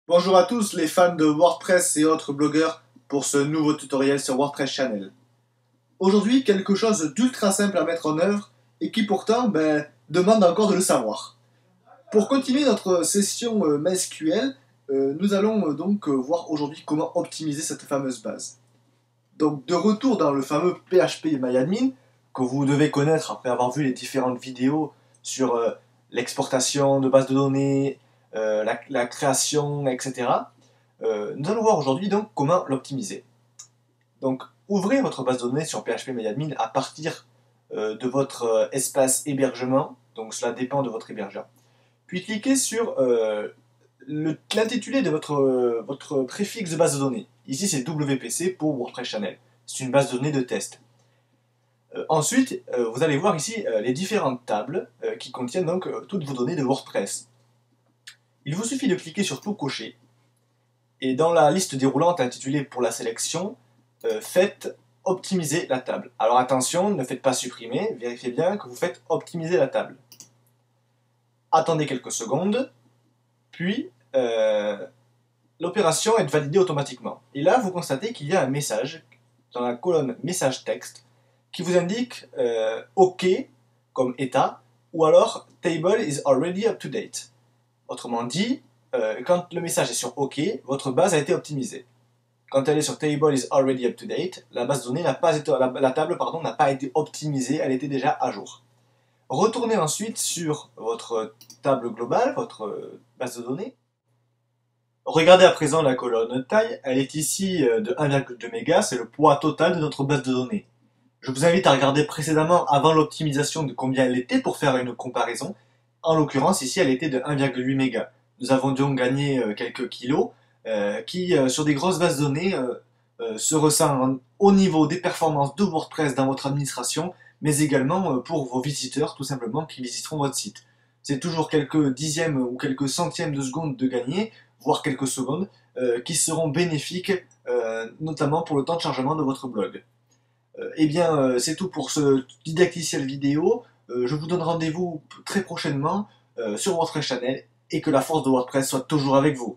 Bonjour à tous les fans de WordPress et autres blogueurs pour ce nouveau tutoriel sur WordPress Channel. Aujourd'hui, quelque chose d'ultra simple à mettre en œuvre et qui pourtant demande encore de le savoir. Pour continuer notre session MySQL, nous allons voir aujourd'hui comment optimiser cette fameuse base. Donc de retour dans le fameux PHP-MyAdmin que vous devez connaître après avoir vu les différentes vidéos sur l'exportation de bases de données, la création, etc. Nous allons voir aujourd'hui donc comment l'optimiser. Donc ouvrez votre base de données sur PHP-MyAdmin à partir de votre espace hébergement, donc cela dépend de votre hébergeur. Puis cliquez sur l'intitulé de votre préfixe de base de données. Ici c'est WPC pour WordPress Channel. C'est une base de données de test. Ensuite, vous allez voir ici les différentes tables qui contiennent donc toutes vos données de WordPress. Il vous suffit de cliquer sur tout cocher et dans la liste déroulante intitulée pour la sélection, faites optimiser la table. Alors attention, ne faites pas supprimer, vérifiez bien que vous faites optimiser la table. Attendez quelques secondes, puis l'opération est validée automatiquement. Et là, vous constatez qu'il y a un message dans la colonne message texte qui vous indique OK comme état ou alors Table is already up to date. Autrement dit, quand le message est sur OK, votre base a été optimisée. Quand elle est sur Table is already up to date, la base de données n'a pas été, la table n'a pas été optimisée, elle était déjà à jour. Retournez ensuite sur votre table globale, votre base de données. Regardez à présent la colonne taille, elle est ici de 1,2 MB, c'est le poids total de notre base de données. Je vous invite à regarder précédemment avant l'optimisation de combien elle était pour faire une comparaison. En l'occurrence, ici, elle était de 1,8 MB. Nous avons donc gagné quelques kilos qui, sur des grosses bases de données, se ressentent au niveau des performances de WordPress dans votre administration, mais également pour vos visiteurs, tout simplement, qui visiteront votre site. C'est toujours quelques dixièmes ou quelques centièmes de seconde de gagner, voire quelques secondes, qui seront bénéfiques, notamment pour le temps de chargement de votre blog. C'est tout pour ce didacticiel vidéo. Je vous donne rendez-vous très prochainement sur WordPress Channel et que la force de WordPress soit toujours avec vous.